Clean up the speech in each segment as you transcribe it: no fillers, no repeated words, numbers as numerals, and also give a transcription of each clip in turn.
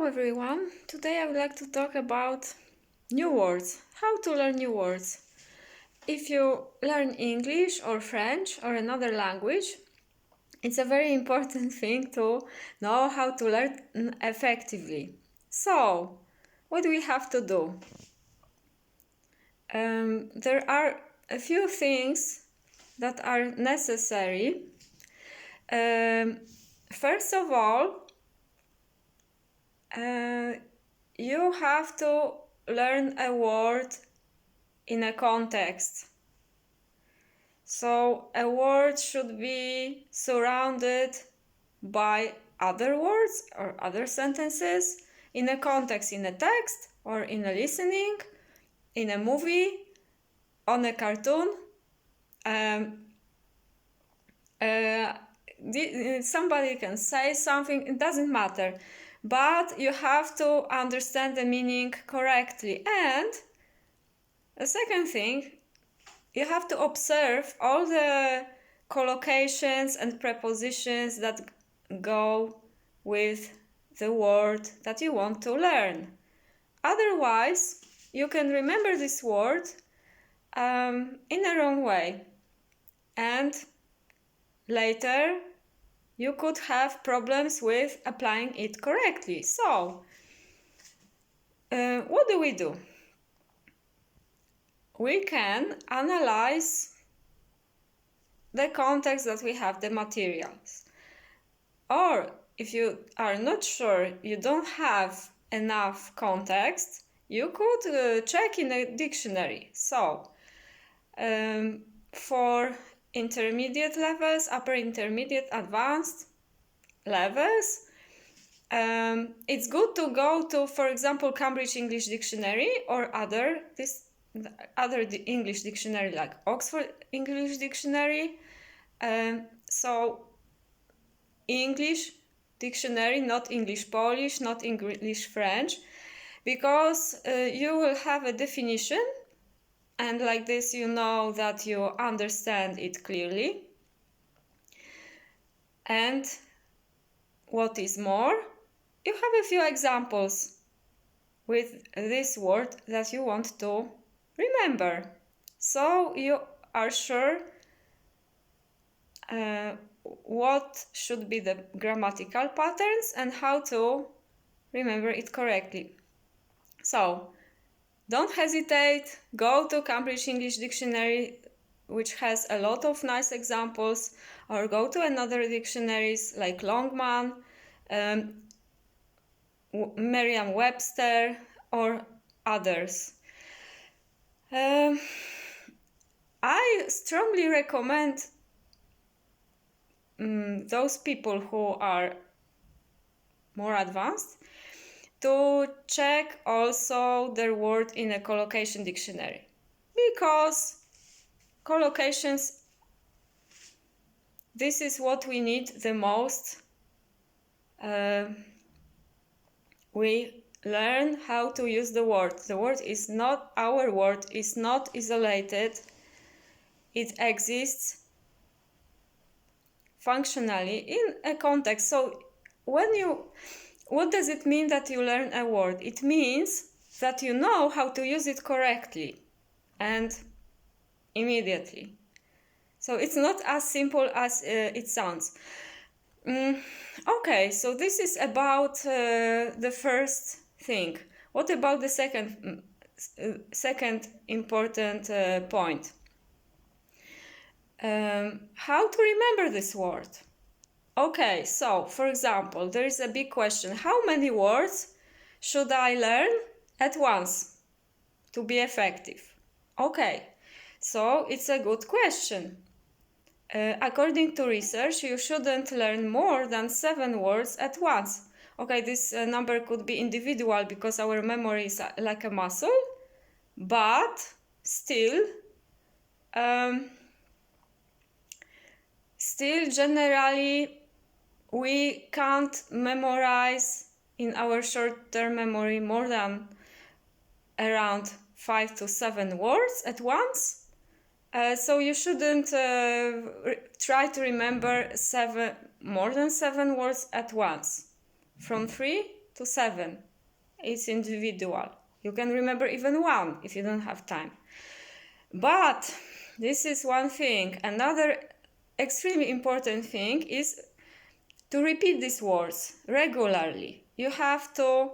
everyone. Today I would like to talk about new words, how to learn new words. If you learn English or French or another language, it's a very important thing to know how to learn effectively. So, what do we have to do? There are a few things that are necessary. First of all, you have to learn a word in a context. So a word should be surrounded by other words or other sentences in a context, in a text or in a listening, in a movie, on a cartoon. Somebody can say something, it doesn't matter, but you have to understand the meaning correctly. And the second thing, you have to observe all the collocations and prepositions that go with the word that you want to learn. Otherwise, you can remember this word in a wrong way, and later you could have problems with applying it correctly. So, what do? We can analyze the context that we have, the materials. Or if you are not sure, you don't have enough context, you could check in a dictionary. So, for intermediate levels, upper intermediate, advanced levels, it's good to go to, for example, Cambridge English Dictionary or other English dictionary like Oxford English Dictionary. So English dictionary, not English Polish, not English French, because you will have a definition, and like this you know that you understand it clearly. And what is more, you have a few examples with this word that you want to remember, so you are sure what should be the grammatical patterns and how to remember it correctly. So don't hesitate, go to Cambridge English Dictionary, which has a lot of nice examples, or go to another dictionaries like Longman, Merriam-Webster, or others. I strongly recommend those people who are more advanced to check also their word in a collocation dictionary, because collocations, this is what we need the most. We learn how to use the word. The word is not, our word is not isolated. It exists functionally in a context. So what does it mean that you learn a word? It means that you know how to use it correctly and immediately. So it's not as simple as it sounds. Okay, so this is about the first thing. What about the second important point? How to remember this word? Okay, so for example, there is a big question. How many words should I learn at once to be effective? Okay, so it's a good question. According to research, you shouldn't learn more than 7 words at once. Okay, this number could be individual because our memory is like a muscle, but still generally we can't memorize in our short-term memory more than around 5 to 7 words at once. So you shouldn't try to remember more than 7 words at once. From 3 to 7. It's individual. You can remember even 1 if you don't have time. But this is one thing. Another extremely important thing is to repeat these words regularly. You have to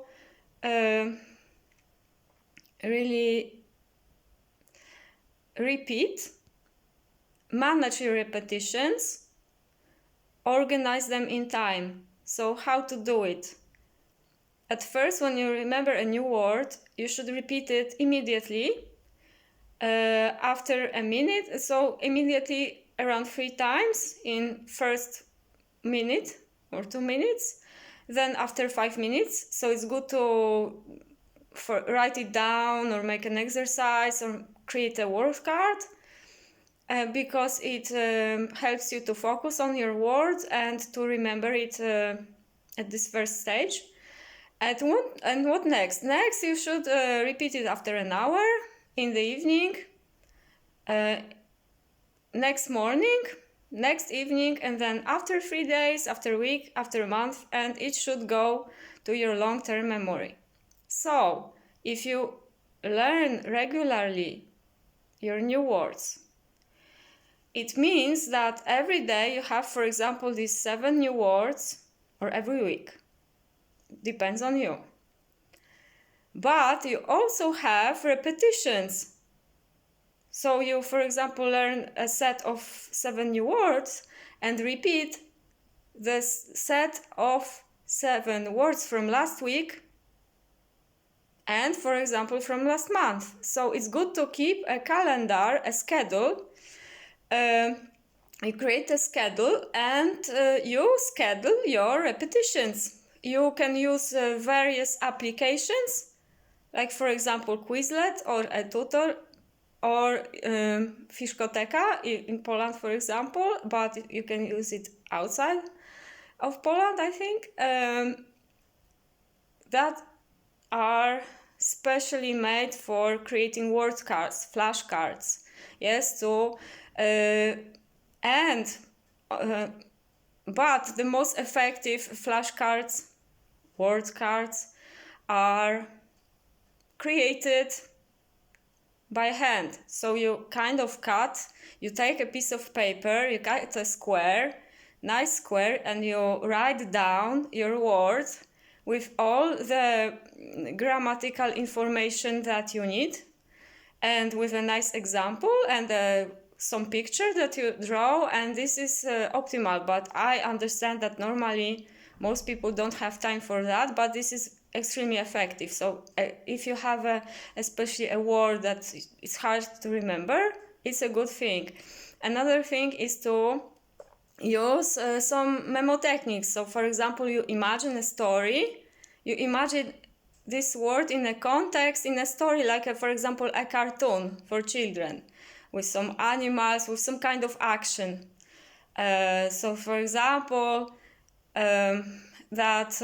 really repeat, manage your repetitions, organize them in time. So how to do it? At first, when you remember a new word, you should repeat it immediately after a minute. So immediately around 3 times in first minute or 2 minutes. Then after 5 minutes. So it's good to write it down or make an exercise or create a word card. Because it helps you to focus on your words and to remember it at this first stage. And what next? Next, you should repeat it after an hour, in the evening, next morning, next evening, and then after 3 days, after a week, after a month, and it should go to your long-term memory. So, if you learn regularly your new words, it means that every day you have, for example, these 7 new words, or every week. Depends on you. But you also have repetitions. So you, for example, learn a set of 7 new words and repeat the set of 7 words from last week and, for example, from last month. So it's good to keep a calendar, a schedule. You create a schedule and you schedule your repetitions. You can use various applications, like for example Quizlet or a tutor or Fiszkoteka in Poland, for example, but you can use it outside of Poland, I think, that are specially made for creating word cards, flashcards. Yes, so but the most effective flashcards, word cards, are created by hand. So you kind of you take a piece of paper, you cut a square, nice square, and you write down your words with all the grammatical information that you need, and with a nice example and some picture that you draw, and this is optimal. But I understand that normally most people don't have time for that, but this is extremely effective. So if you have especially a word that is hard to remember, it's a good thing. Another thing is to use some memo techniques. So for example, you imagine a story, you imagine this word in a context, in a story, like for example a cartoon for children with some animals, with some kind of action. So for example, that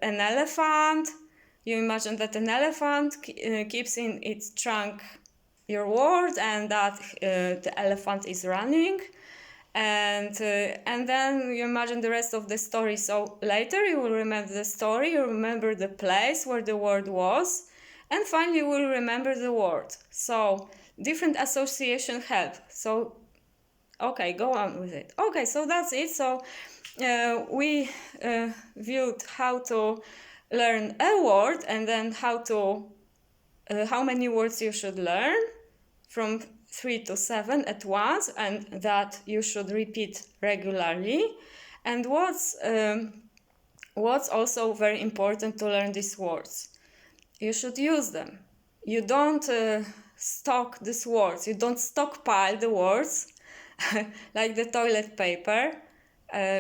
an elephant, you imagine that an elephant keeps in its trunk your word, and that the elephant is running, and then you imagine the rest of the story. So later you will remember the story, you remember the place where the word was, and finally you will remember the word. So different association help. So okay, go on with it. Okay, so that's it. So we viewed how to learn a word, and then how many words you should learn, from 3 to 7 at once, and that you should repeat regularly. And what's also very important to learn these words, you should use them. You don't stock these words, you don't stockpile the words like the toilet paper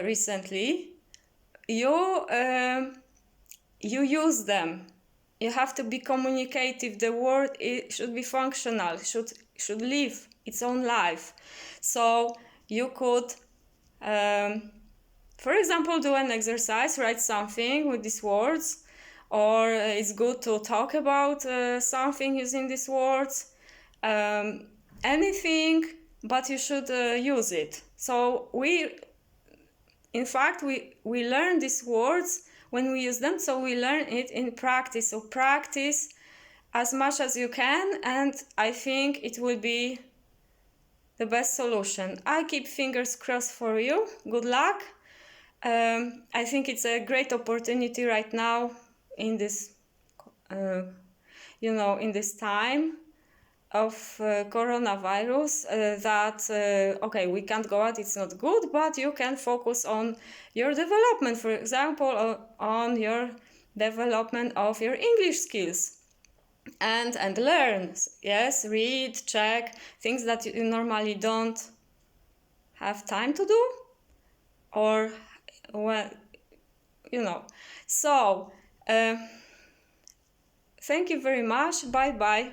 recently. You use them. You have to be communicative. The word should be functional, should live its own life. So you could, for example, do an exercise, write something with these words, or it's good to talk about something using these words. Anything, but you should use it. So in fact, we learn these words when we use them, so we learn it in practice. So practice as much as you can, and I think it will be the best solution. I keep fingers crossed for you. Good luck. I think it's a great opportunity right now in this, in this time of coronavirus, that okay, we can't go out, it's not good, but you can focus on your development, for example, on your development of your English skills, and learn. Yes, read, check things that you normally don't have time to do, or well, so thank you very much. Bye bye.